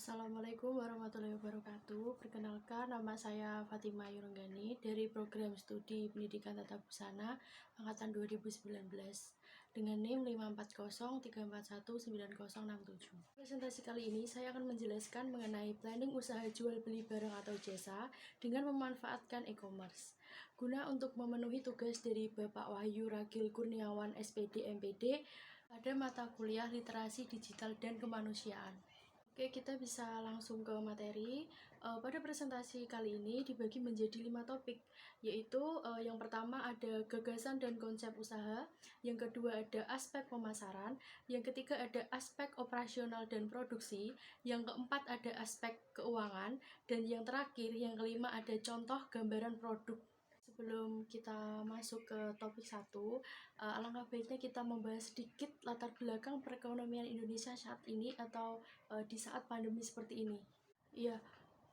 Assalamualaikum warahmatullahi wabarakatuh. Perkenalkan, nama saya Fatima Yurunggani dari program studi Pendidikan Tata Busana angkatan 2019 dengan NIM 54034190067. Presentasi kali ini saya akan menjelaskan mengenai planning usaha jual beli barang atau jasa dengan memanfaatkan e-commerce. Guna untuk memenuhi tugas dari Bapak Wahyu Ragil Kurniawan SPD MPD pada mata kuliah Literasi Digital dan Kemanusiaan. Oke, kita bisa langsung ke materi. Pada presentasi kali ini dibagi menjadi 5 topik, yaitu yang pertama ada gagasan dan konsep usaha, yang kedua ada aspek pemasaran, yang ketiga ada aspek operasional dan produksi, yang keempat ada aspek keuangan, dan yang terakhir, yang kelima ada contoh gambaran produk. Sebelum kita masuk ke topik 1, alangkah baiknya kita membahas sedikit latar belakang perekonomian Indonesia saat ini atau di saat pandemi seperti ini. Iya,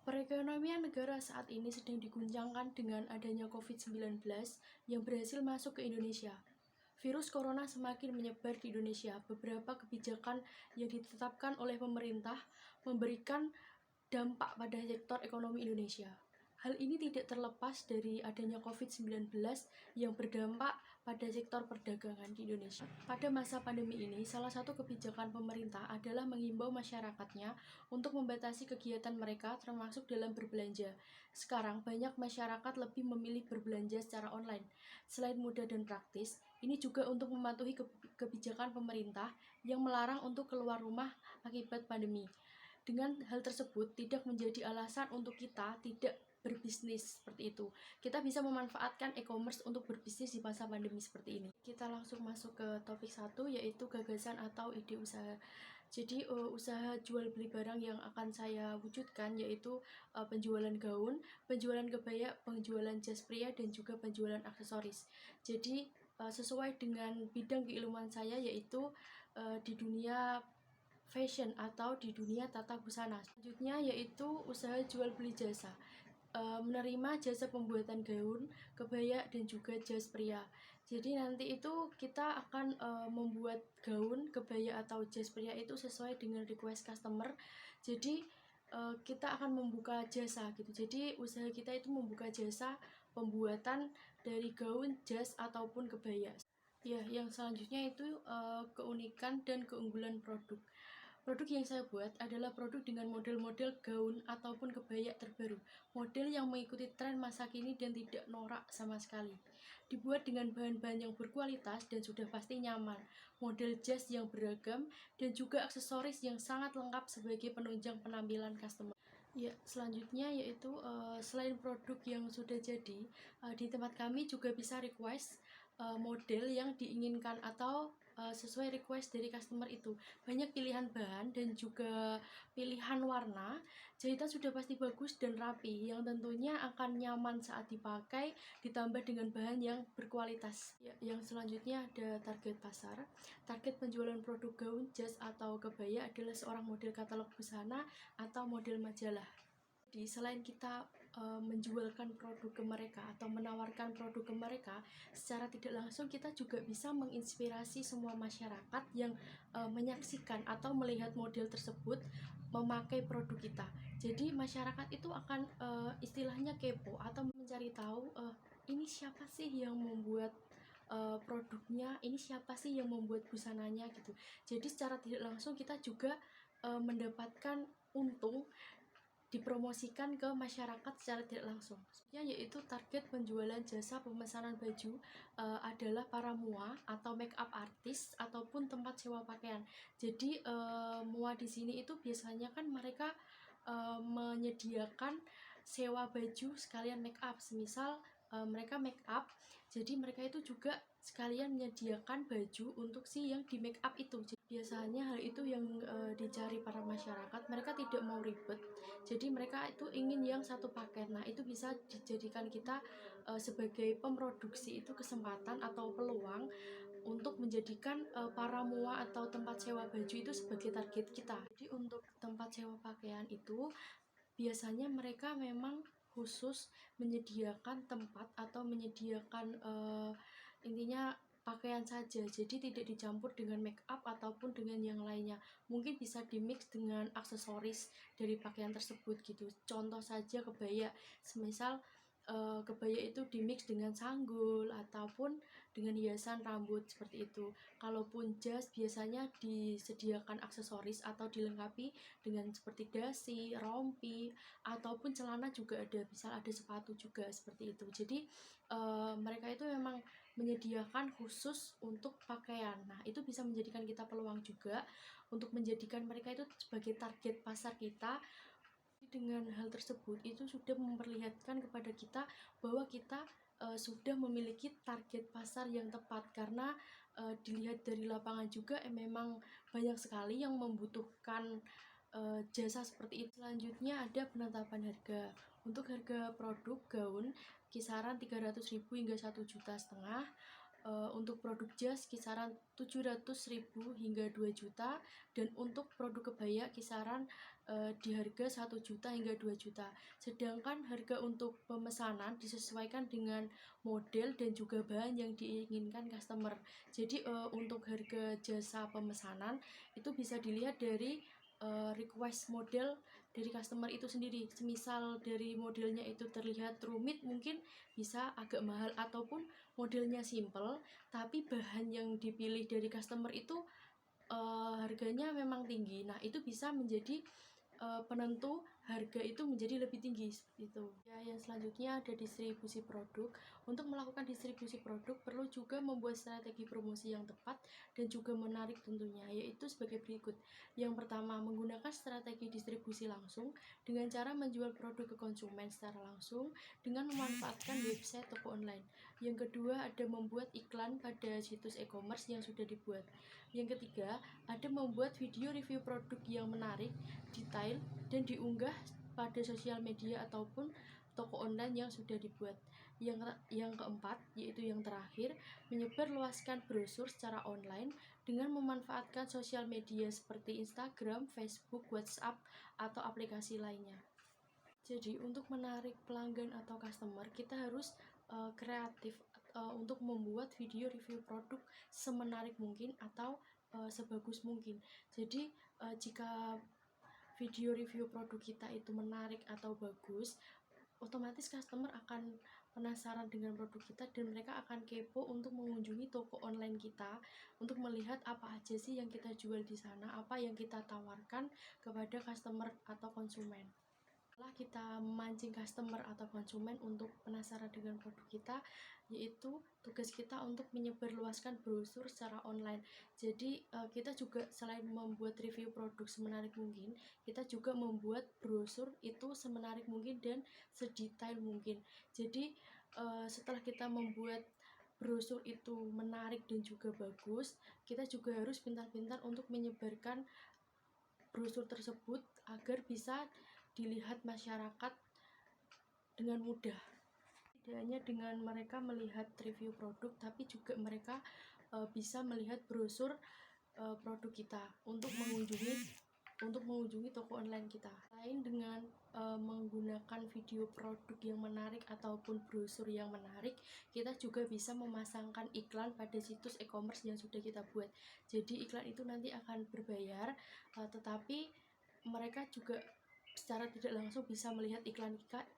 perekonomian negara saat ini sedang diguncangkan dengan adanya COVID-19 yang berhasil masuk ke Indonesia. Virus corona semakin menyebar di Indonesia. Beberapa kebijakan yang ditetapkan oleh pemerintah memberikan dampak pada sektor ekonomi Indonesia. Hal ini tidak terlepas dari adanya COVID-19 yang berdampak pada sektor perdagangan di Indonesia. Pada masa pandemi ini, salah satu kebijakan pemerintah adalah mengimbau masyarakatnya untuk membatasi kegiatan mereka termasuk dalam berbelanja. Sekarang, banyak masyarakat lebih memilih berbelanja secara online. Selain mudah dan praktis, ini juga untuk mematuhi kebijakan pemerintah yang melarang untuk keluar rumah akibat pandemi. Dengan hal tersebut tidak menjadi alasan untuk kita tidak berbisnis seperti itu. Kita bisa memanfaatkan e-commerce untuk berbisnis di masa pandemi seperti ini. Kita langsung masuk ke topik 1, yaitu gagasan atau ide usaha. Jadi usaha jual beli barang yang akan saya wujudkan yaitu penjualan gaun, penjualan kebaya, penjualan jas pria, dan juga penjualan aksesoris. Jadi sesuai dengan bidang keilmuan saya yaitu di dunia fashion atau di dunia tata busana. Selanjutnya yaitu usaha jual beli jasa. Menerima jasa pembuatan gaun, kebaya, dan juga jas pria. Jadi nanti itu kita akan membuat gaun, kebaya, atau jas pria itu sesuai dengan request customer. Jadi kita akan membuka jasa gitu. Jadi usaha kita itu membuka jasa pembuatan dari gaun, jas, ataupun kebaya. Ya, yang selanjutnya itu keunikan dan keunggulan produk. Produk yang saya buat adalah produk dengan model-model gaun ataupun kebaya terbaru. Model yang mengikuti tren masa kini dan tidak norak sama sekali. Dibuat dengan bahan-bahan yang berkualitas dan sudah pasti nyaman. Model jas yang beragam dan juga aksesoris yang sangat lengkap sebagai penunjang penampilan customer. Ya, selanjutnya yaitu selain produk yang sudah jadi, di tempat kami juga bisa request model yang diinginkan atau sesuai request dari customer itu. Banyak pilihan bahan dan juga pilihan warna. Jahitan sudah pasti bagus dan rapi, yang tentunya akan nyaman saat dipakai, ditambah dengan bahan yang berkualitas. Ya, yang selanjutnya ada target pasar. Target penjualan produk gaun, jas, atau kebaya adalah seorang model katalog busana atau model majalah. Jadi selain kita menjualkan produk ke mereka atau menawarkan produk ke mereka, secara tidak langsung kita juga bisa menginspirasi semua masyarakat yang menyaksikan atau melihat model tersebut memakai produk kita. Jadi masyarakat itu akan istilahnya kepo atau mencari tahu ini siapa sih yang membuat produknya, ini siapa sih yang membuat busananya gitu. Jadi secara tidak langsung kita juga mendapatkan untung dipromosikan ke masyarakat secara tidak langsung. Yaitu target penjualan jasa pemesanan baju adalah para mua atau make up artist ataupun tempat sewa pakaian. Jadi mua di sini itu biasanya kan mereka menyediakan sewa baju sekalian make up. Semisal mereka make up, jadi mereka itu juga sekalian menyediakan baju untuk si yang di make up itu. Jadi, biasanya hal itu yang dicari para masyarakat. Mereka tidak mau ribet, jadi mereka itu ingin yang satu paket. Nah, itu bisa dijadikan kita sebagai pemroduksi itu kesempatan atau peluang untuk menjadikan para mua atau tempat sewa baju itu sebagai target kita. Jadi untuk tempat sewa pakaian itu biasanya mereka memang khusus menyediakan tempat atau menyediakan intinya pakaian saja, jadi tidak dicampur dengan make up ataupun dengan yang lainnya. Mungkin bisa dimix dengan aksesoris dari pakaian tersebut gitu. Contoh saja kebaya, semisal kebaya itu dimix dengan sanggul ataupun dengan hiasan rambut seperti itu. Kalaupun jas biasanya disediakan aksesoris atau dilengkapi dengan seperti dasi, rompi, ataupun celana juga ada, misal ada sepatu juga seperti itu. Jadi mereka itu memang menyediakan khusus untuk pakaian. Nah, itu bisa menjadikan kita peluang juga untuk menjadikan mereka itu sebagai target pasar kita. Dengan hal tersebut itu sudah memperlihatkan kepada kita bahwa kita sudah memiliki target pasar yang tepat, karena dilihat dari lapangan juga memang banyak sekali yang membutuhkan jasa seperti itu. Selanjutnya ada penetapan harga. Untuk harga produk gaun kisaran 300.000 hingga 1,5 juta. Untuk produk jas kisaran 700.000 hingga 2 juta, dan untuk produk kebaya kisaran di harga 1 juta hingga 2 juta. Sedangkan harga untuk pemesanan disesuaikan dengan model dan juga bahan yang diinginkan customer. Jadi untuk harga jasa pemesanan itu bisa dilihat dari request model dari customer itu sendiri. Semisal dari modelnya itu terlihat rumit, mungkin bisa agak mahal, ataupun modelnya simple tapi bahan yang dipilih dari customer itu harganya memang tinggi. Nah, itu bisa menjadi penentu harga itu menjadi lebih tinggi itu. Ya, yang selanjutnya ada distribusi produk. Untuk melakukan distribusi produk perlu juga membuat strategi promosi yang tepat dan juga menarik tentunya, yaitu sebagai berikut. Yang pertama, menggunakan strategi distribusi langsung dengan cara menjual produk ke konsumen secara langsung dengan memanfaatkan website toko online. Yang kedua, ada membuat iklan pada situs e-commerce yang sudah dibuat. Yang ketiga, ada membuat video review produk yang menarik, detail, dan diunggah pada sosial media ataupun toko online yang sudah dibuat. Yang keempat, yaitu yang terakhir, menyebarluaskan brosur secara online dengan memanfaatkan sosial media seperti Instagram, Facebook, WhatsApp, atau aplikasi lainnya. Jadi untuk menarik pelanggan atau customer, kita harus kreatif untuk membuat video review produk semenarik mungkin atau sebagus mungkin. Jadi jika video review produk kita itu menarik atau bagus, otomatis customer akan penasaran dengan produk kita dan mereka akan kepo untuk mengunjungi toko online kita untuk melihat apa aja sih yang kita jual di sana, apa yang kita tawarkan kepada customer atau konsumen. Setelah kita memancing customer atau konsumen untuk penasaran dengan produk kita, yaitu tugas kita untuk menyebarluaskan brosur secara online. Jadi kita juga selain membuat review produk semenarik mungkin, kita juga membuat brosur itu semenarik mungkin dan sedetail mungkin. Jadi setelah kita membuat brosur itu menarik dan juga bagus, kita juga harus pintar-pintar untuk menyebarkan brosur tersebut agar bisa dilihat masyarakat dengan mudah. Tidak hanya dengan mereka melihat review produk, tapi juga mereka bisa melihat brosur produk kita untuk mengunjungi toko online kita. Selain dengan menggunakan video produk yang menarik ataupun brosur yang menarik, kita juga bisa memasangkan iklan pada situs e-commerce yang sudah kita buat. Jadi iklan itu nanti akan berbayar, tetapi mereka juga secara tidak langsung bisa melihat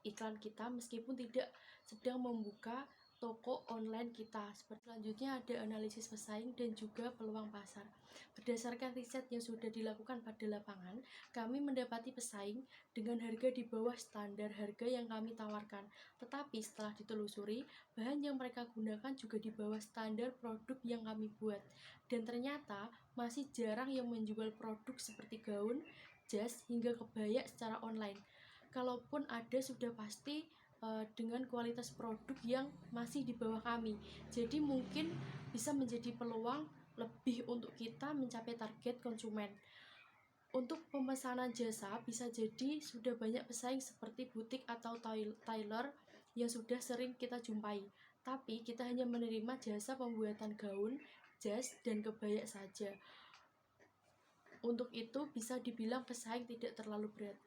iklan kita meskipun tidak sedang membuka toko online kita. Selanjutnya ada analisis pesaing dan juga peluang pasar. Berdasarkan riset yang sudah dilakukan pada lapangan, kami mendapati pesaing dengan harga di bawah standar harga yang kami tawarkan. Tetapi setelah ditelusuri, bahan yang mereka gunakan juga di bawah standar produk yang kami buat. Dan ternyata masih jarang yang menjual produk seperti gaun, jas, hingga kebaya secara online. Kalaupun ada, sudah pasti dengan kualitas produk yang masih di bawah kami. Jadi mungkin bisa menjadi peluang lebih untuk kita mencapai target konsumen. Untuk pemesanan jasa bisa jadi sudah banyak pesaing seperti butik atau tailor yang sudah sering kita jumpai. Tapi kita hanya menerima jasa pembuatan gaun, jas, dan kebaya saja. Untuk itu bisa dibilang pesaing tidak terlalu berat.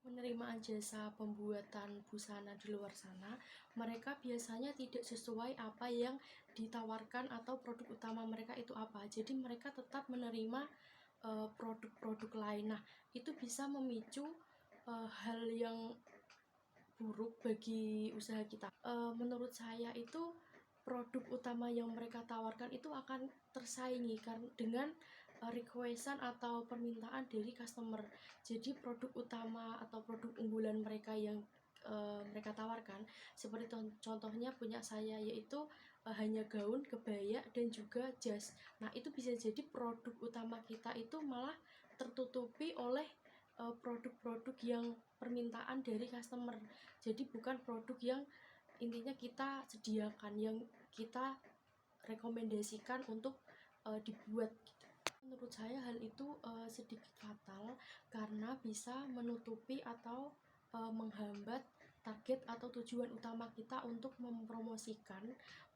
Penerimaan jasa pembuatan busana di luar sana, mereka biasanya tidak sesuai apa yang ditawarkan atau produk utama mereka itu apa. Jadi mereka tetap menerima produk-produk lain. Nah, itu bisa memicu hal yang buruk bagi usaha kita. Menurut saya itu produk utama yang mereka tawarkan itu akan tersaingi dengan requestan atau permintaan dari customer. Jadi produk utama atau produk unggulan mereka yang mereka tawarkan, seperti contohnya punya saya, yaitu hanya gaun, kebaya, dan juga jas. Nah, itu bisa jadi produk utama kita itu malah tertutupi oleh produk-produk yang permintaan dari customer. Jadi bukan produk yang intinya kita sediakan, yang kita rekomendasikan untuk dibuat gitu. Menurut saya hal itu sedikit fatal karena bisa menutupi atau menghambat target atau tujuan utama kita untuk mempromosikan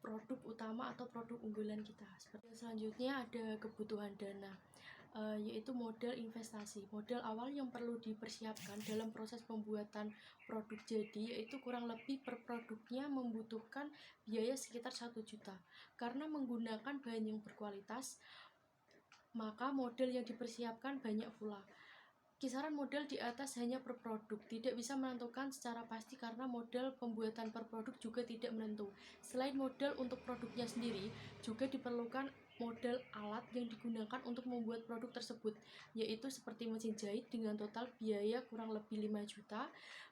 produk utama atau produk unggulan kita. Seperti selanjutnya ada kebutuhan dana, yaitu modal investasi. Modal awal yang perlu dipersiapkan dalam proses pembuatan produk jadi yaitu kurang lebih per produknya membutuhkan biaya sekitar 1 juta. Karena menggunakan bahan yang berkualitas, maka modal yang dipersiapkan banyak pula. Kisaran modal di atas hanya per produk, tidak bisa menentukan secara pasti karena modal pembuatan per produk juga tidak menentu. Selain modal untuk produknya sendiri, juga diperlukan modal alat yang digunakan untuk membuat produk tersebut, yaitu seperti mesin jahit dengan total biaya kurang lebih 5 juta,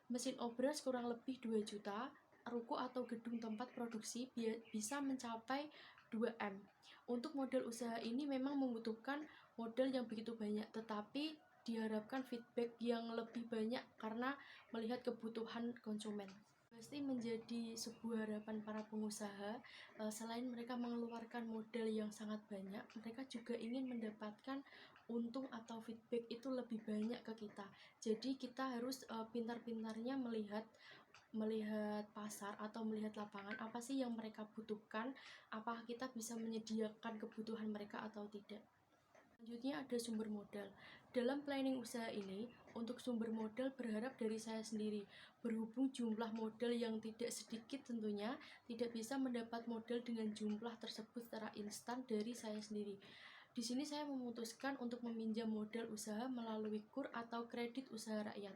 mesin obras kurang lebih 2 juta, ruko atau gedung tempat produksi bisa mencapai 2M. Untuk modal usaha ini memang membutuhkan modal yang begitu banyak, tetapi diharapkan feedback yang lebih banyak karena melihat kebutuhan konsumen. Pasti menjadi sebuah harapan para pengusaha, selain mereka mengeluarkan modal yang sangat banyak, mereka juga ingin mendapatkan untung atau feedback itu lebih banyak ke kita. Jadi kita harus pintar-pintarnya melihat pasar atau melihat lapangan, apa sih yang mereka butuhkan, apakah kita bisa menyediakan kebutuhan mereka atau tidak. Selanjutnya ada sumber modal. Dalam planning usaha ini, untuk sumber modal berharap dari saya sendiri. Berhubung jumlah modal yang tidak sedikit tentunya, tidak bisa mendapat modal dengan jumlah tersebut secara instan dari saya sendiri. Di sini saya memutuskan untuk meminjam modal usaha melalui KUR atau kredit usaha rakyat.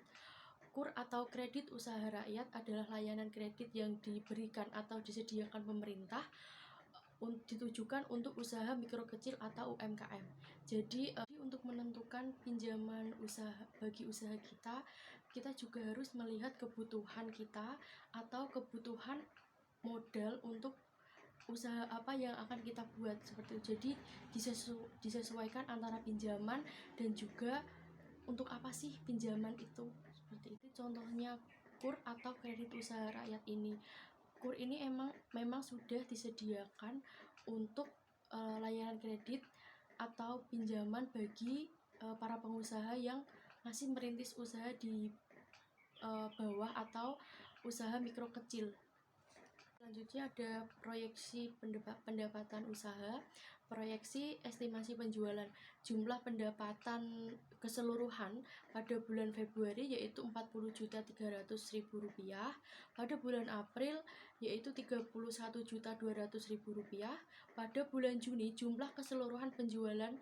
KUR atau kredit usaha rakyat adalah layanan kredit yang diberikan atau disediakan pemerintah ditujukan untuk usaha mikro kecil atau UMKM. Jadi untuk menentukan pinjaman usaha bagi usaha kita, kita juga harus melihat kebutuhan kita atau kebutuhan modal untuk usaha apa yang akan kita buat seperti itu. Jadi disesuaikan antara pinjaman dan juga untuk apa sih pinjaman itu, seperti itu. Contohnya KUR atau kredit usaha rakyat ini. KUR ini memang sudah disediakan untuk layanan kredit atau pinjaman bagi para pengusaha yang masih merintis usaha di bawah atau usaha mikro kecil. Selanjutnya ada proyeksi pendapatan usaha, proyeksi estimasi penjualan. Jumlah pendapatan keseluruhan pada bulan Februari yaitu Rp40.300.000, pada bulan April yaitu Rp31.200.000, pada bulan Juni jumlah keseluruhan penjualan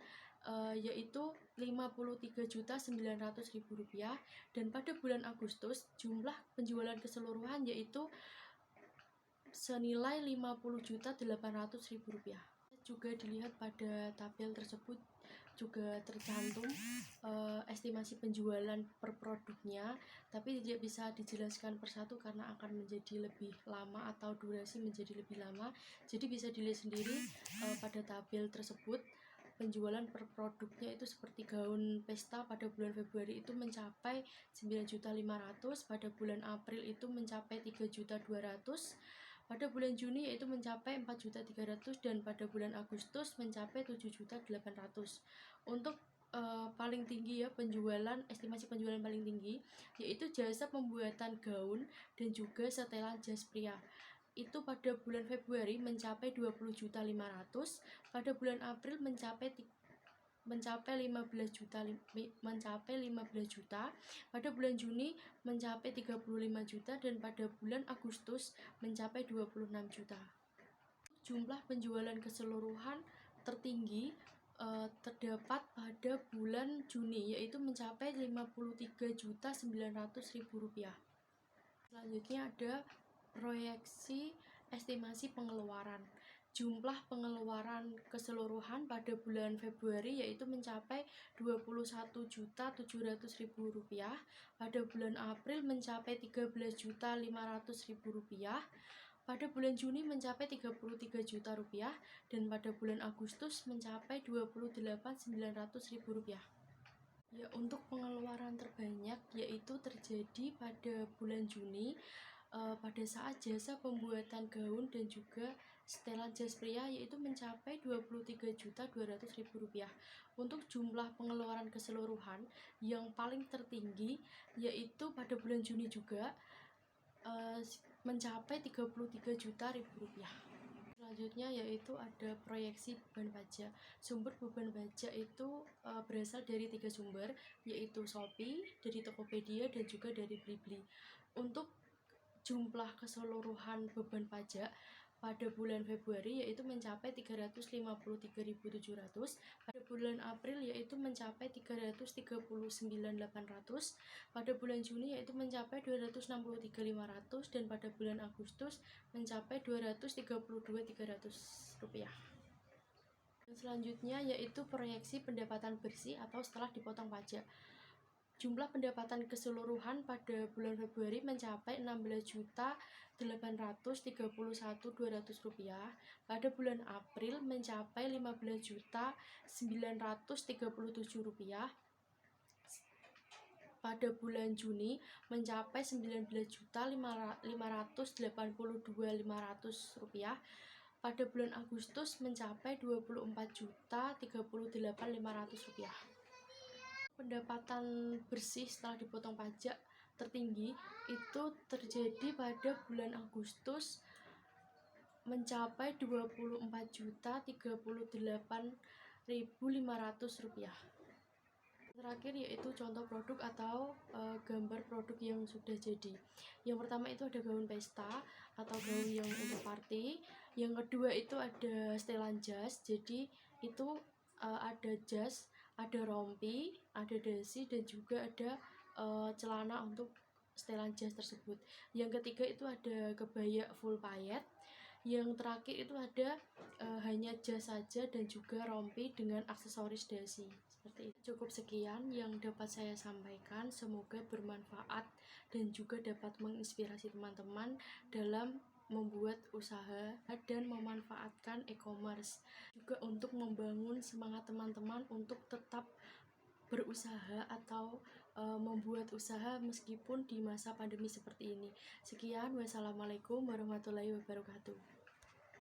yaitu Rp53.900.000, dan pada bulan Agustus jumlah penjualan keseluruhan yaitu senilai Rp50.800.000. Juga dilihat pada tabel tersebut juga tercantum estimasi penjualan per produknya, tapi tidak bisa dijelaskan persatu karena akan menjadi lebih lama atau durasi menjadi lebih lama. Jadi bisa dilihat sendiri pada tabel tersebut penjualan per produknya itu seperti gaun pesta pada bulan Februari itu mencapai 9.500.000, pada bulan April itu mencapai 3.200.000, pada bulan Juni yaitu mencapai 4.300.000, dan pada bulan Agustus mencapai 7.800.000. Untuk paling tinggi ya estimasi penjualan paling tinggi yaitu jasa pembuatan gaun dan juga setelan jas pria. Itu pada bulan Februari mencapai 20.500.000, pada bulan April mencapai mencapai 15 juta, pada bulan Juni mencapai 35 juta, dan pada bulan Agustus mencapai 26 juta. Jumlah penjualan keseluruhan tertinggi terdapat pada bulan Juni, yaitu mencapai 53.900.000 rupiah. Selanjutnya ada proyeksi estimasi pengeluaran. Jumlah pengeluaran keseluruhan pada bulan Februari yaitu mencapai 21.700.000 rupiah. Pada bulan April mencapai 13.500.000 rupiah. Pada bulan Juni mencapai 33 juta rupiah, dan pada bulan Agustus mencapai 28.900.000 rupiah. Ya, untuk pengeluaran terbanyak yaitu terjadi pada bulan Juni pada saat jasa pembuatan gaun dan juga setelan jas pria, yaitu mencapai 23.200.000 rupiah. Untuk jumlah pengeluaran keseluruhan yang paling tertinggi yaitu pada bulan Juni juga mencapai 33 juta rupiah. Selanjutnya yaitu ada proyeksi beban pajak. Sumber beban pajak itu berasal dari 3 sumber, yaitu Shopee, dari Tokopedia, dan juga dari Blibli. Untuk jumlah keseluruhan beban pajak pada bulan Februari yaitu mencapai 353.700, pada bulan April yaitu mencapai 339.800, pada bulan Juni yaitu mencapai 263.500, dan pada bulan Agustus mencapai 232.300 rupiah. Dan selanjutnya yaitu proyeksi pendapatan bersih atau setelah dipotong pajak. Jumlah pendapatan keseluruhan pada bulan Februari mencapai 16.831.200 rupiah. Pada bulan April mencapai 15.937 rupiah. Pada bulan Juni mencapai 19.582.500 rupiah. Pada bulan Agustus mencapai 24.038.500 rupiah. Pendapatan bersih setelah dipotong pajak tertinggi itu terjadi pada bulan Agustus mencapai 24.038.500 rupiah. Terakhir yaitu contoh produk atau gambar produk yang sudah jadi. Yang pertama itu ada gaun pesta atau gaun yang untuk party. Yang kedua itu ada setelan jas, jadi itu ada jas, ada rompi, ada dasi, dan juga ada celana untuk setelan jas tersebut. Yang ketiga itu ada kebaya full payet. Yang terakhir itu ada hanya jas saja dan juga rompi dengan aksesoris dasi. Seperti itu. Cukup sekian yang dapat saya sampaikan, semoga bermanfaat dan juga dapat menginspirasi teman-teman dalam membuat usaha dan memanfaatkan e-commerce, juga untuk membangun semangat teman-teman untuk tetap berusaha atau membuat usaha meskipun di masa pandemi seperti ini. Sekian, wassalamualaikum warahmatullahi wabarakatuh.